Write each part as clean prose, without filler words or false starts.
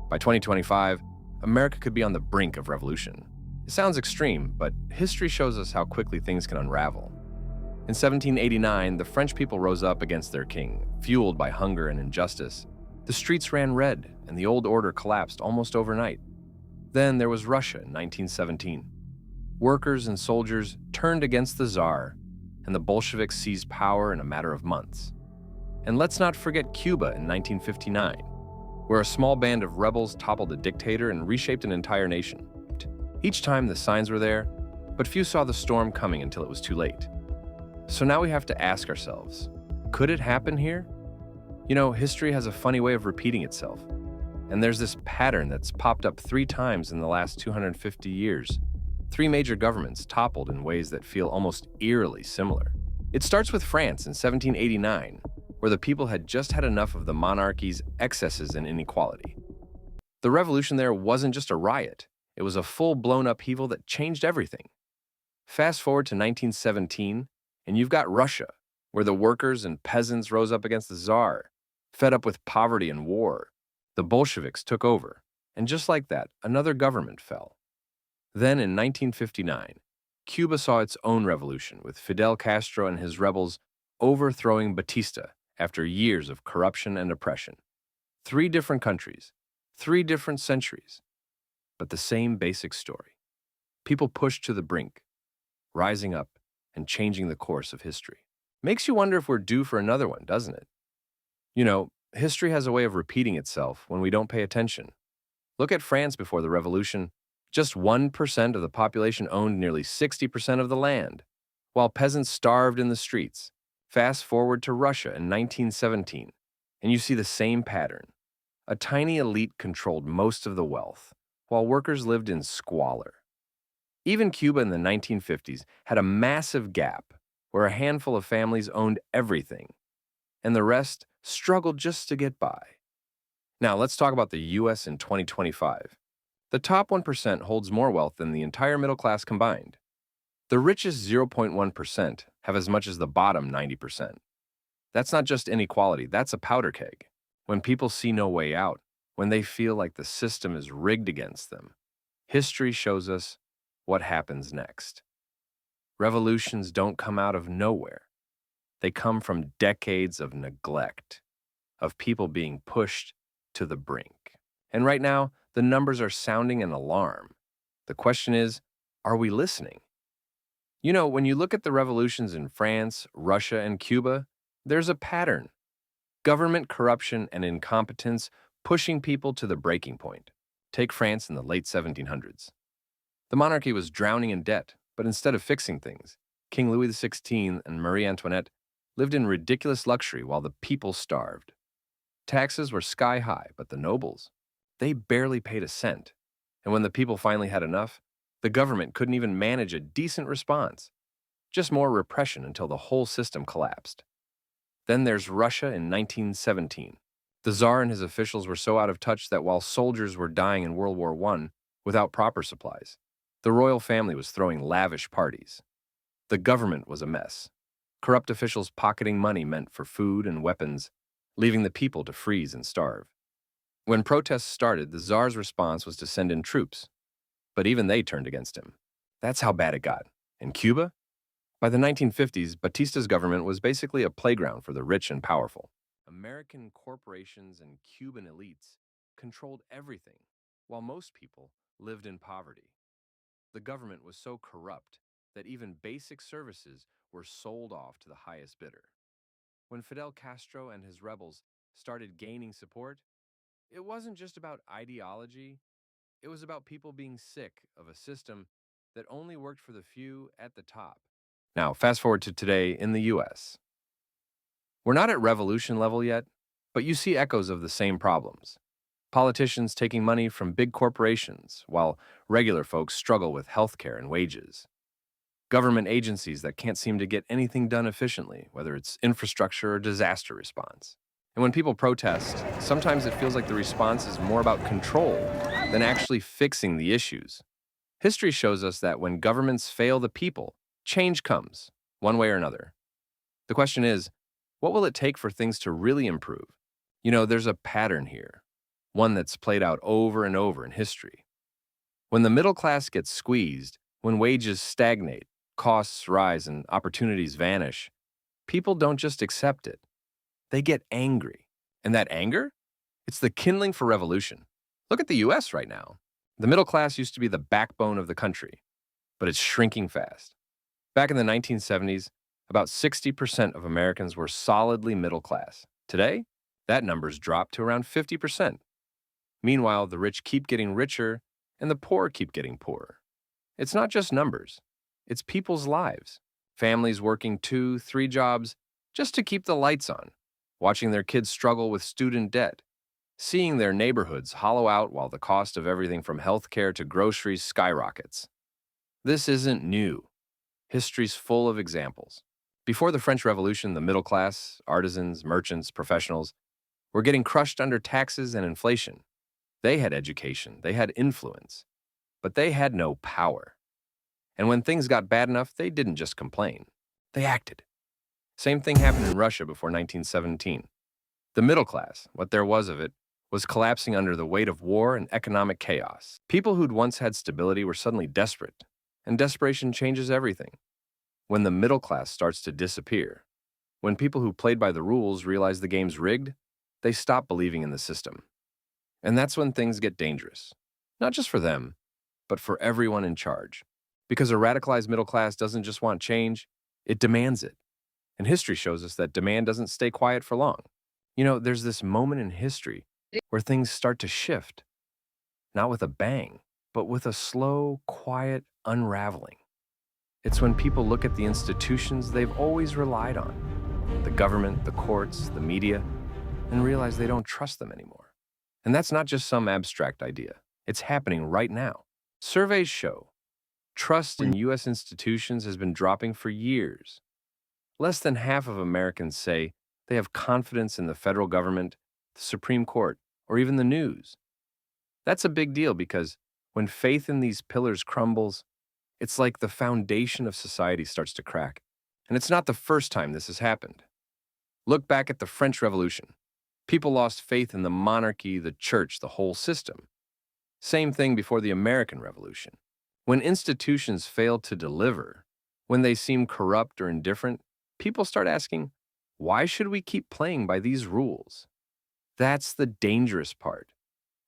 By 2025, America could be on the brink of revolution. It sounds extreme, but history shows us how quickly things can unravel. In 1789, the French people rose up against their king, fueled by hunger and injustice. The streets ran red, and the old order collapsed almost overnight. Then there was Russia in 1917. Workers and soldiers turned against the Tsar, and the Bolsheviks seized power in a matter of months. And let's not forget Cuba in 1959, where a small band of rebels toppled a dictator and reshaped an entire nation. Each time the signs were there, but few saw the storm coming until it was too late. So now we have to ask ourselves, could it happen here? History has a funny way of repeating itself. And there's this pattern that's popped up 3 times in the last 250 years. 3 major governments toppled in ways that feel almost eerily similar. It starts with France in 1789, where the people had just had enough of the monarchy's excesses and inequality. The revolution there wasn't just a riot, it was a full-blown upheaval that changed everything. Fast forward to 1917, and you've got Russia, where the workers and peasants rose up against the Tsar, fed up with poverty and war. The Bolsheviks took over, and just like that, another government fell. Then in 1959, Cuba saw its own revolution, with Fidel Castro and his rebels overthrowing Batista after years of corruption and oppression. 3 different countries, 3 different centuries, but the same basic story. People pushed to the brink, rising up and changing the course of history. Makes you wonder if we're due for another one, doesn't it? History has a way of repeating itself when we don't pay attention. Look at France before the revolution. Just 1% of the population owned nearly 60% of the land, while peasants starved in the streets. Fast forward to Russia in 1917, and you see the same pattern. A tiny elite controlled most of the wealth, while workers lived in squalor. Even Cuba in the 1950s had a massive gap where a handful of families owned everything, and the rest struggled just to get by. Now, let's talk about the US in 2025. The top 1% holds more wealth than the entire middle class combined. The richest 0.1% have as much as the bottom 90%. That's not just inequality, that's a powder keg. When people see no way out, when they feel like the system is rigged against them, history shows us what happens next. Revolutions don't come out of nowhere. They come from decades of neglect, of people being pushed to the brink. And right now, the numbers are sounding an alarm. The question is, are we listening? When you look at the revolutions in France, Russia, and Cuba, there's a pattern. Government corruption and incompetence pushing people to the breaking point. Take France in the late 1700s. The monarchy was drowning in debt, but instead of fixing things, King Louis XVI and Marie Antoinette lived in ridiculous luxury while the people starved. Taxes were sky high, but the nobles, they barely paid a cent. And when the people finally had enough, the government couldn't even manage a decent response. Just more repression until the whole system collapsed. Then there's Russia in 1917. The Tsar and his officials were so out of touch that while soldiers were dying in World War I without proper supplies, the royal family was throwing lavish parties. The government was a mess. Corrupt officials pocketing money meant for food and weapons, leaving the people to freeze and starve. When protests started, the Tsar's response was to send in troops, but even they turned against him. That's how bad it got. In Cuba? By the 1950s, Batista's government was basically a playground for the rich and powerful. American corporations and Cuban elites controlled everything, while most people lived in poverty. The government was so corrupt that even basic services were sold off to the highest bidder. When Fidel Castro and his rebels started gaining support, it wasn't just about ideology, it was about people being sick of a system that only worked for the few at the top. Now, fast forward to today in the US. We're not at revolution level yet, but you see echoes of the same problems. Politicians taking money from big corporations, while regular folks struggle with healthcare and wages. Government agencies that can't seem to get anything done efficiently, whether it's infrastructure or disaster response. And when people protest, sometimes it feels like the response is more about control than actually fixing the issues. History shows us that when governments fail the people, change comes, one way or another. The question is, what will it take for things to really improve? There's a pattern here. one that's played out over and over in history. When the middle class gets squeezed, when wages stagnate, costs rise, and opportunities vanish, people don't just accept it, they get angry. And that anger? It's the kindling for revolution. Look at the US right now. The middle class used to be the backbone of the country, but it's shrinking fast. Back in the 1970s, about 60% of Americans were solidly middle class. Today, that number's dropped to around 50%. Meanwhile, the rich keep getting richer and the poor keep getting poorer. It's not just numbers, it's people's lives. Families working 2, 3 jobs just to keep the lights on, watching their kids struggle with student debt, seeing their neighborhoods hollow out while the cost of everything from healthcare to groceries skyrockets. This isn't new. History's full of examples. Before the French Revolution, the middle class, artisans, merchants, professionals, were getting crushed under taxes and inflation. They had education, they had influence, but they had no power. And when things got bad enough, they didn't just complain. They acted. Same thing happened in Russia before 1917. The middle class, what there was of it, was collapsing under the weight of war and economic chaos. People who'd once had stability were suddenly desperate, and desperation changes everything. When the middle class starts to disappear, when people who played by the rules realize the game's rigged, they stop believing in the system. And that's when things get dangerous. Not just for them, but for everyone in charge. Because a radicalized middle class doesn't just want change, it demands it. And history shows us that demand doesn't stay quiet for long. There's this moment in history where things start to shift, not with a bang, but with a slow, quiet unraveling. It's when people look at the institutions they've always relied on, the government, the courts, the media, and realize they don't trust them anymore. And that's not just some abstract idea. It's happening right now. Surveys show trust in U.S. institutions has been dropping for years. Less than half of Americans say they have confidence in the federal government, the Supreme Court, or even the news. That's a big deal because when faith in these pillars crumbles, it's like the foundation of society starts to crack. And it's not the first time this has happened. Look back at the French Revolution. People lost faith in the monarchy, the church, the whole system. Same thing before the American Revolution. When institutions fail to deliver, when they seem corrupt or indifferent, people start asking, why should we keep playing by these rules? That's the dangerous part.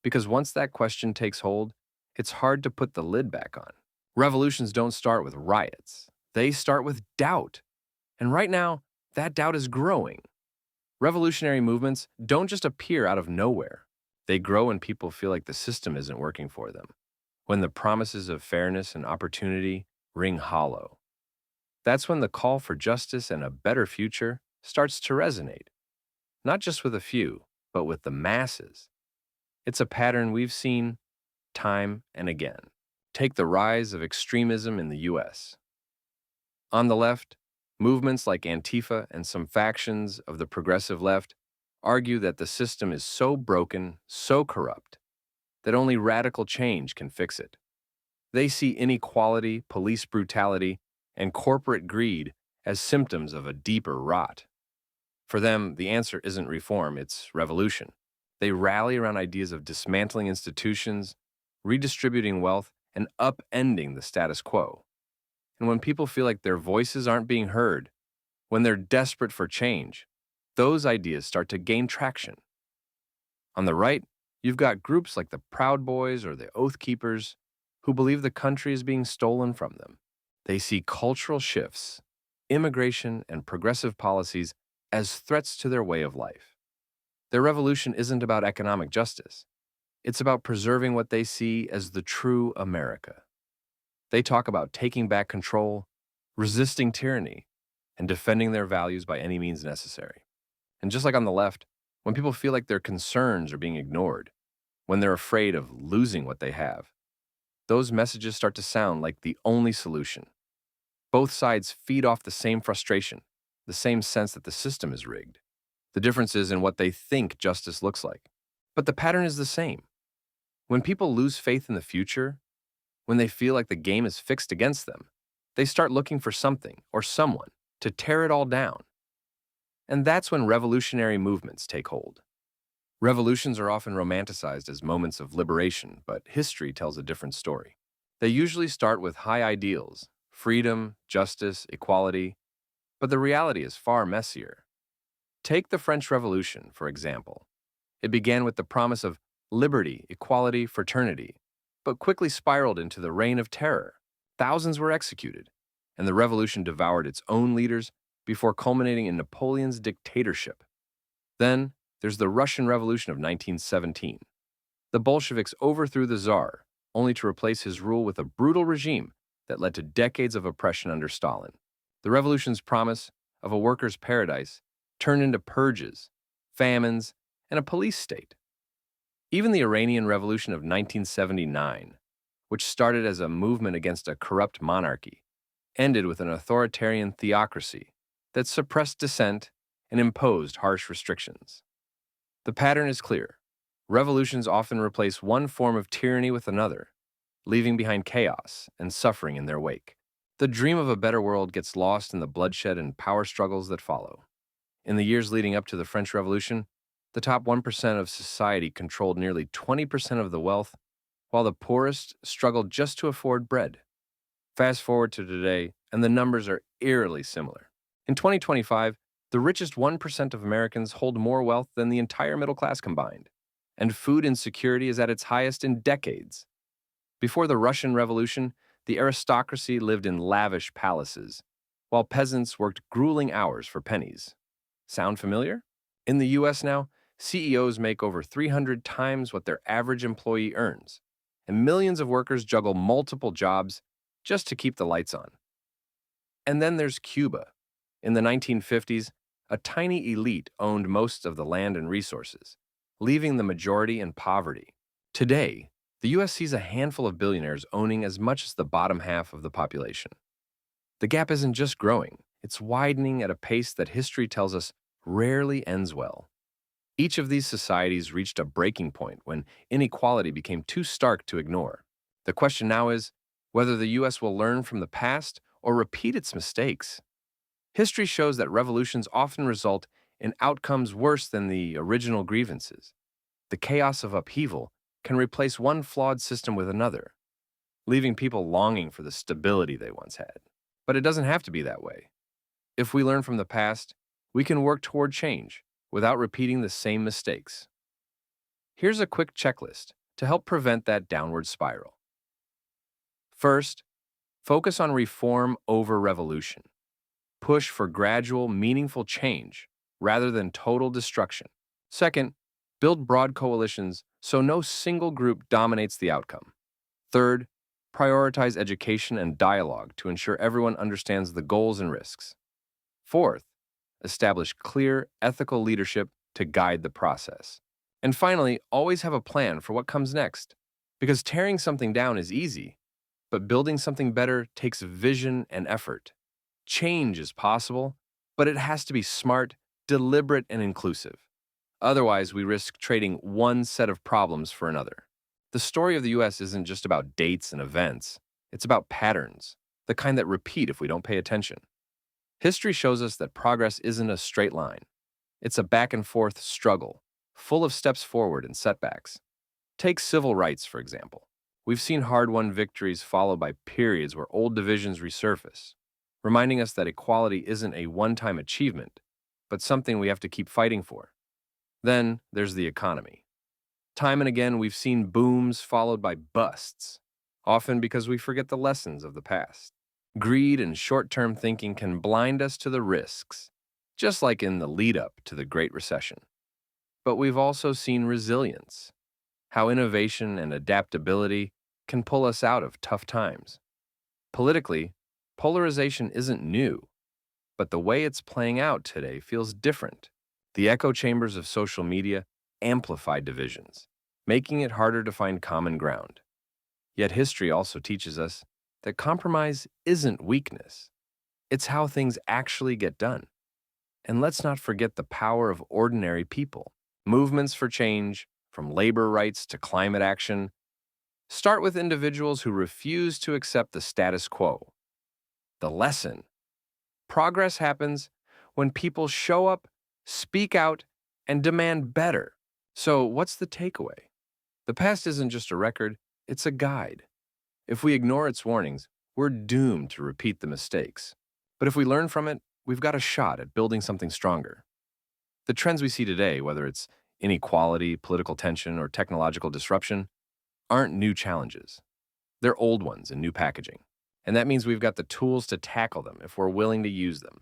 Because once that question takes hold, it's hard to put the lid back on. Revolutions don't start with riots. They start with doubt. And right now, that doubt is growing. Revolutionary movements don't just appear out of nowhere. They grow when people feel like the system isn't working for them, when the promises of fairness and opportunity ring hollow. That's when the call for justice and a better future starts to resonate, not just with a few, but with the masses. It's a pattern we've seen time and again. Take the rise of extremism in the U.S. On the left, movements like Antifa and some factions of the progressive left argue that the system is so broken, so corrupt, that only radical change can fix it. They see inequality, police brutality, and corporate greed as symptoms of a deeper rot. For them, the answer isn't reform, it's revolution. They rally around ideas of dismantling institutions, redistributing wealth, and upending the status quo. And when people feel like their voices aren't being heard, when they're desperate for change, those ideas start to gain traction. On the right, you've got groups like the Proud Boys or the Oath Keepers who believe the country is being stolen from them. They see cultural shifts, immigration, and progressive policies as threats to their way of life. Their revolution isn't about economic justice. It's about preserving what they see as the true America. They talk about taking back control, resisting tyranny, and defending their values by any means necessary. And just like on the left, when people feel like their concerns are being ignored, when they're afraid of losing what they have, those messages start to sound like the only solution. Both sides feed off the same frustration, the same sense that the system is rigged. The difference is in what they think justice looks like. But the pattern is the same. When people lose faith in the future, when they feel like the game is fixed against them, they start looking for something or someone to tear it all down. And that's when revolutionary movements take hold. Revolutions are often romanticized as moments of liberation, but history tells a different story. They usually start with high ideals freedom, justice, equality, but the reality is far messier. Take the French Revolution, for example. It began with the promise of liberty, equality, fraternity, but quickly spiraled into the reign of terror. Thousands were executed, and the revolution devoured its own leaders before culminating in Napoleon's dictatorship. Then, there's the Russian Revolution of 1917. The Bolsheviks overthrew the Tsar, only to replace his rule with a brutal regime that led to decades of oppression under Stalin. The revolution's promise of a workers' paradise turned into purges, famines, and a police state. Even the Iranian Revolution of 1979, which started as a movement against a corrupt monarchy, ended with an authoritarian theocracy that suppressed dissent and imposed harsh restrictions. The pattern is clear. Revolutions often replace one form of tyranny with another, leaving behind chaos and suffering in their wake. The dream of a better world gets lost in the bloodshed and power struggles that follow. In the years leading up to the French Revolution, the top 1% of society controlled nearly 20% of the wealth, while the poorest struggled just to afford bread. Fast forward to today, and the numbers are eerily similar. In 2025, the richest 1% of Americans hold more wealth than the entire middle class combined, and food insecurity is at its highest in decades. Before the Russian Revolution, the aristocracy lived in lavish palaces, while peasants worked grueling hours for pennies. Sound familiar? In the US now, CEOs make over 300 times what their average employee earns, and millions of workers juggle multiple jobs just to keep the lights on. And then there's Cuba. In the 1950s, a tiny elite owned most of the land and resources, leaving the majority in poverty. Today, the US sees a handful of billionaires owning as much as the bottom half of the population. The gap isn't just growing, it's widening at a pace that history tells us rarely ends well. Each of these societies reached a breaking point when inequality became too stark to ignore. The question now is whether the US will learn from the past or repeat its mistakes. History shows that revolutions often result in outcomes worse than the original grievances. The chaos of upheaval can replace one flawed system with another, leaving people longing for the stability they once had. But it doesn't have to be that way. If we learn from the past, we can work toward change without repeating the same mistakes. Here's a quick checklist to help prevent that downward spiral. First, focus on reform over revolution. Push for gradual, meaningful change rather than total destruction. Second, build broad coalitions so no single group dominates the outcome. Third, prioritize education and dialogue to ensure everyone understands the goals and risks. Fourth, establish clear, ethical leadership to guide the process. And finally, always have a plan for what comes next, because tearing something down is easy, but building something better takes vision and effort. Change is possible, but it has to be smart, deliberate, and inclusive. Otherwise, we risk trading one set of problems for another. The story of the US isn't just about dates and events, it's about patterns, the kind that repeat if we don't pay attention. History shows us that progress isn't a straight line. It's a back and forth struggle, full of steps forward and setbacks. Take civil rights, for example. We've seen hard-won victories followed by periods where old divisions resurface, reminding us that equality isn't a one-time achievement, but something we have to keep fighting for. Then there's the economy. Time and again, we've seen booms followed by busts, often because we forget the lessons of the past. Greed and short-term thinking can blind us to the risks, just like in the lead-up to the Great Recession. But we've also seen resilience, how innovation and adaptability can pull us out of tough times. Politically, polarization isn't new, but the way it's playing out today feels different. The echo chambers of social media amplify divisions, making it harder to find common ground. Yet history also teaches us that compromise isn't weakness. It's how things actually get done. And let's not forget the power of ordinary people. Movements for change, from labor rights to climate action, start with individuals who refuse to accept the status quo. The lesson: progress happens when people show up, speak out, and demand better. So, what's the takeaway? The past isn't just a record, it's a guide. If we ignore its warnings, we're doomed to repeat the mistakes. But if we learn from it, we've got a shot at building something stronger. The trends we see today, whether it's inequality, political tension, or technological disruption, aren't new challenges. They're old ones in new packaging. And that means we've got the tools to tackle them if we're willing to use them.